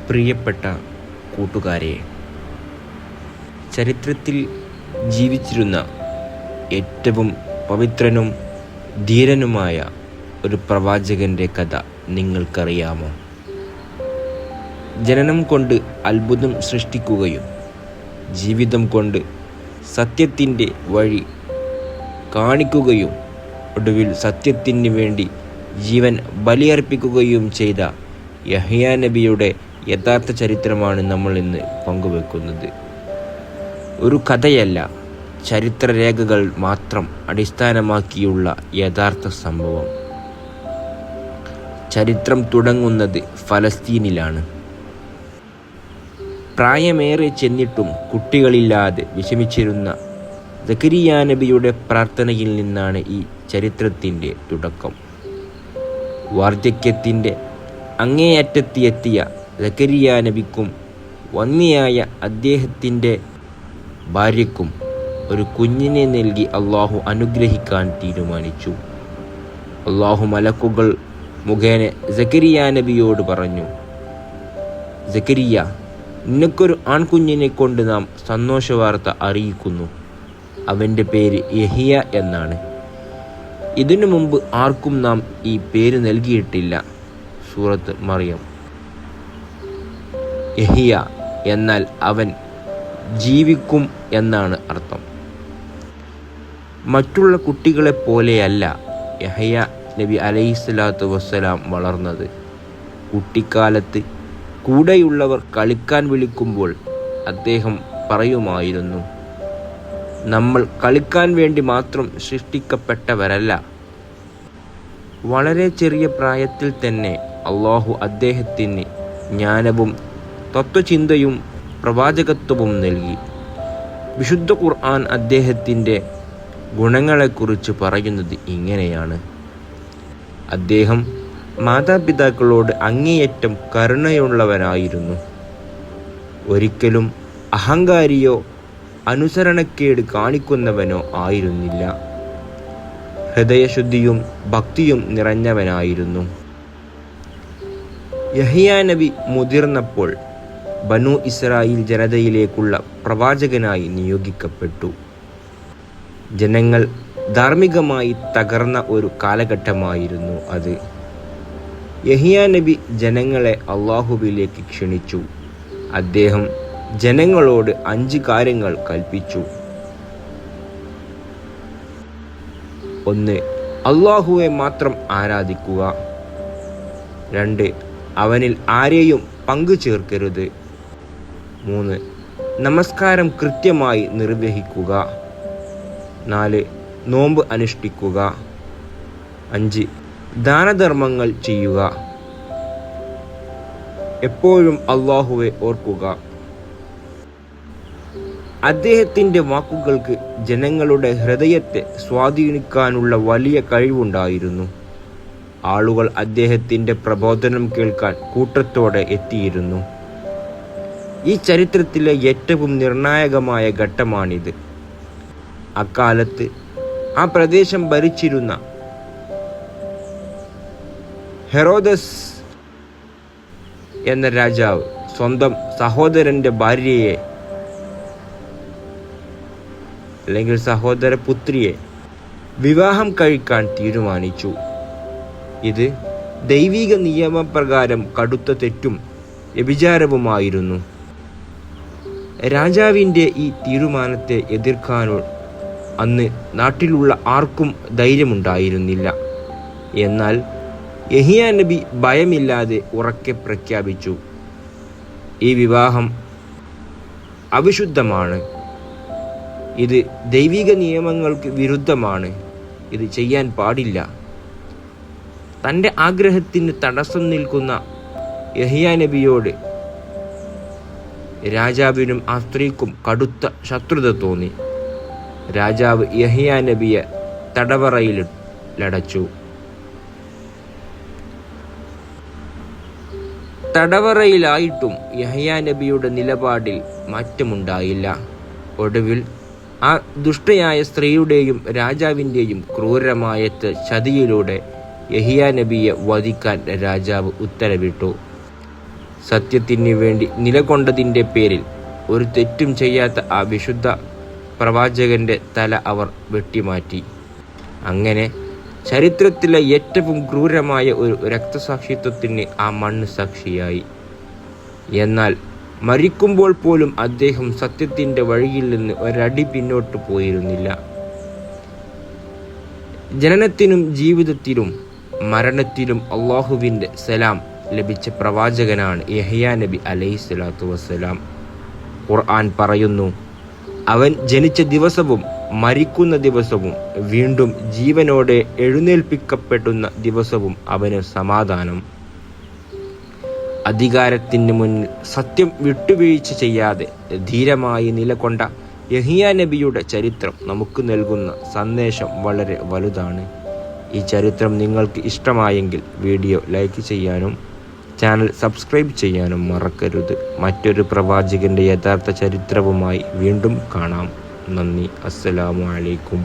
പ്രിയപ്പെട്ട കൂട്ടുകാരെ, ചരിത്രത്തിൽ ജീവിച്ചിരുന്ന ഏറ്റവും പവിത്രനും ധീരനുമായ ഒരു പ്രവാചകൻ്റെ കഥ നിങ്ങൾക്കറിയാമോ? ജനനം കൊണ്ട് അത്ഭുതം സൃഷ്ടിക്കുകയും ജീവിതം കൊണ്ട് സത്യത്തിൻ്റെ വഴി കാണിക്കുകയും ഒടുവിൽ സത്യത്തിന് വേണ്ടി ജീവൻ ബലിയർപ്പിക്കുകയും ചെയ്ത യഹ്യാ നബിയുടെ യഥാർത്ഥ ചരിത്രമാണ് നമ്മൾ ഇന്ന് പങ്കുവെക്കുന്നത്. ഒരു കഥയല്ല, ചരിത്രരേഖകൾ മാത്രം അടിസ്ഥാനമാക്കിയുള്ള യഥാർത്ഥ സംഭവം. ചരിത്രം തുടങ്ങുന്നത് ഫലസ്തീനിലാണ്. പ്രായമേറെ ചെന്നിട്ടും കുട്ടികളില്ലാതെ വിഷമിച്ചിരുന്ന സക്കരിയാ നബിയുടെ പ്രാർത്ഥനയിൽ നിന്നാണ് ഈ ചരിത്രത്തിൻ്റെ തുടക്കം. വാർദ്ധക്യത്തിൻ്റെ അങ്ങേയറ്റത്തെത്തിയ സക്കരിയാ നബിക്കും വന്യയായ അദ്ദേഹത്തിൻ്റെ ഭാര്യയ്ക്കും ഒരു കുഞ്ഞിനെ നൽകി അള്ളാഹു അനുഗ്രഹിക്കാൻ തീരുമാനിച്ചു. അള്ളാഹു മലക്കുകൾ മുഖേന സക്കരിയാ നബിയോട് പറഞ്ഞു, സക്കരിയ, നിനക്കൊരു ആൺകുഞ്ഞിനെ കൊണ്ട് നാം സന്തോഷവാർത്ത അറിയിക്കുന്നു. അവൻ്റെ പേര് യഹിയ എന്നാണ്. ഇതിനു മുമ്പ് ആർക്കും നാം ഈ പേര് നൽകിയിട്ടില്ല. സൂറത്ത് മറിയം. യഹിയ എന്നാൽ അവൻ ജീവിക്കും എന്നാണ് അർത്ഥം. മറ്റുള്ള കുട്ടികളെപ്പോലെയല്ല യഹ്യ നബി അലൈഹിസ്സലാത്തു വസ്സലാം വളർന്നത്. കുട്ടിക്കാലത്ത് കൂടെയുള്ളവർ കളിക്കാൻ വിളിക്കുമ്പോൾ അദ്ദേഹം പറയുമായിരുന്നു, നമ്മൾ കളിക്കാൻ വേണ്ടി മാത്രം സൃഷ്ടിക്കപ്പെട്ടവരല്ല. വളരെ ചെറിയ പ്രായത്തിൽ തന്നെ അള്ളാഹു അദ്ദേഹത്തിന് ജ്ഞാനവും തത്വചിന്തയും പ്രവാചകത്വവും നൽകി. വിശുദ്ധ ഖുർആൻ അദ്ദേഹത്തിൻ്റെ ഗുണങ്ങളെക്കുറിച്ച് പറയുന്നത് ഇങ്ങനെയാണ്: അദ്ദേഹം മാതാപിതാക്കളോട് അങ്ങേയറ്റം കരുണയുള്ളവനായിരുന്നു. ഒരിക്കലും അഹങ്കാരിയോ അനുസരണക്കേട് കാണിക്കുന്നവനോ ആയിരുന്നില്ല. ഹൃദയശുദ്ധിയും ഭക്തിയും നിറഞ്ഞവനായിരുന്നു. യഹ്യാ നബി മുതിർന്നപ്പോൾ ബനു ഇസ്രായേൽ ജനതയിലേക്കുള്ള പ്രവാചകനായി നിയോഗിക്കപ്പെട്ടു. ജനങ്ങൾ ധാർമ്മികമായി തകർന്ന ഒരു കാലഘട്ടമായിരുന്നു അത്. യഹ്യാ നബി ജനങ്ങളെ അള്ളാഹുവിലേക്ക് ക്ഷണിച്ചു. അദ്ദേഹം ജനങ്ങളോട് 5 കാര്യങ്ങൾ കൽപ്പിച്ചു. 1. അള്ളാഹുവെ മാത്രം ആരാധിക്കുക. 2. അവനിൽ ആരെയും പങ്കു ചേർക്കരുത്. 3. നമസ്കാരം കൃത്യമായി നിർവഹിക്കുക. 4. നോമ്പ് അനുഷ്ഠിക്കുക. 5. ദാനധർമ്മങ്ങൾ ചെയ്യുക. എപ്പോഴും അള്ളാഹുവെ ഓർക്കുക. അദ്ദേഹത്തിൻ്റെ വാക്കുകൾക്ക് ജനങ്ങളുടെ ഹൃദയത്തെ സ്വാധീനിക്കാനുള്ള വലിയ കഴിവുണ്ടായിരുന്നു. ആളുകൾ അദ്ദേഹത്തിൻ്റെ പ്രബോധനം കേൾക്കാൻ കൂട്ടത്തോടെ എത്തിയിരുന്നു. ഈ ചരിത്രത്തിലെ ഏറ്റവും നിർണായകമായ ഘട്ടമാണിത്. അക്കാലത്ത് ആ പ്രദേശം ഭരിച്ചിരുന്ന ഹെറോദസ് എന്ന രാജാവ് സ്വന്തം സഹോദരൻ്റെ ഭാര്യയെ അല്ലെങ്കിൽ സഹോദരപുത്രിയെ വിവാഹം കഴിക്കാൻ തീരുമാനിച്ചു. ഇത് ദൈവിക നിയമപ്രകാരം കടുത്ത തെറ്റും വ്യഭിചാരവുമായിരുന്നു. രാജാവിൻ്റെ ഈ തീരുമാനത്തെ എതിർക്കാനോ അന്ന് നാട്ടിലുള്ള ആർക്കും ധൈര്യമുണ്ടായിരുന്നില്ല. എന്നാൽ യഹ്യാ നബി ഭയമില്ലാതെ ഉറക്കെ പ്രഖ്യാപിച്ചു, ഈ വിവാഹം അവിശുദ്ധമാണ്. ഇത് ദൈവിക നിയമങ്ങൾക്ക് വിരുദ്ധമാണ്. ഇത് ചെയ്യാൻ പാടില്ല. തൻ്റെ ആഗ്രഹത്തിന് തടസ്സം നിൽക്കുന്ന യഹ്യാ നബിയോട് രാജാവിനും ആ സ്ത്രീക്കും കടുത്ത ശത്രുത തോന്നി. രാജാവ് യഹ്യാ നബിയെ തടവറയിലടച്ചു. തടവറയിലായിട്ടും യഹ്യാ നബിയുടെ നിലപാടിൽ മാറ്റമുണ്ടായില്ല. ഒടുവിൽ ആ ദുഷ്ടയായ സ്ത്രീയുടെയും രാജാവിൻ്റെയും ക്രൂരമായ ചതിയിലൂടെ യഹ്യാ നബിയെ വധിക്കാൻ രാജാവ് ഉത്തരവിട്ടു. സത്യത്തിന് വേണ്ടി നിലകൊണ്ടതിൻ്റെ പേരിൽ ഒരു തെറ്റും ചെയ്യാത്ത ആ വിശുദ്ധ പ്രവാചകൻ്റെ തല അവർ വെട്ടിമാറ്റി. അങ്ങനെ ചരിത്രത്തിലെ ഏറ്റവും ക്രൂരമായ ഒരു രക്തസാക്ഷിത്വത്തിന് ആ മണ്ണ് സാക്ഷിയായി. എന്നാൽ മരിക്കുമ്പോൾ പോലും അദ്ദേഹം സത്യത്തിൻ്റെ വഴിയിൽ നിന്ന് ഒരടി പിന്നോട്ട് പോയിരുന്നില്ല. ജനനത്തിലും ജീവിതത്തിലും മരണത്തിലും അള്ളാഹുവിൻ്റെ സലാം ലഭിച്ച പ്രവാചകനാണ് യഹ്യാ നബി അലൈഹിസ്സലാത്തു വസ്സലാം. ഖുർആൻ പറയുന്നു, അവൻ ജനിച്ച ദിവസവും മരിക്കുന്ന ദിവസവും വീണ്ടും ജീവനോടെ എഴുന്നേൽപ്പിക്കപ്പെടുന്ന ദിവസവും അവന് സമാധാനം. അധികാരത്തിന് മുന്നിൽ സത്യം വിട്ടുവീഴ്ച ചെയ്യാതെ ധീരമായി നിലകൊണ്ട യഹ്യാ നബിയുടെ ചരിത്രം നമുക്ക് നൽകുന്ന സന്ദേശം വളരെ വലുതാണ്. ഈ ചരിത്രം നിങ്ങൾക്ക് ഇഷ്ടമായെങ്കിൽ വീഡിയോ ലൈക്ക് ചെയ്യാനും ചാനൽ സബ്സ്ക്രൈബ് ചെയ്യാനും മറക്കരുത്. മറ്റൊരു പ്രവാചകൻ്റെ യഥാർത്ഥ ചരിത്രവുമായി വീണ്ടും കാണാം. നന്ദി. അസ്സലാമു അലൈക്കും.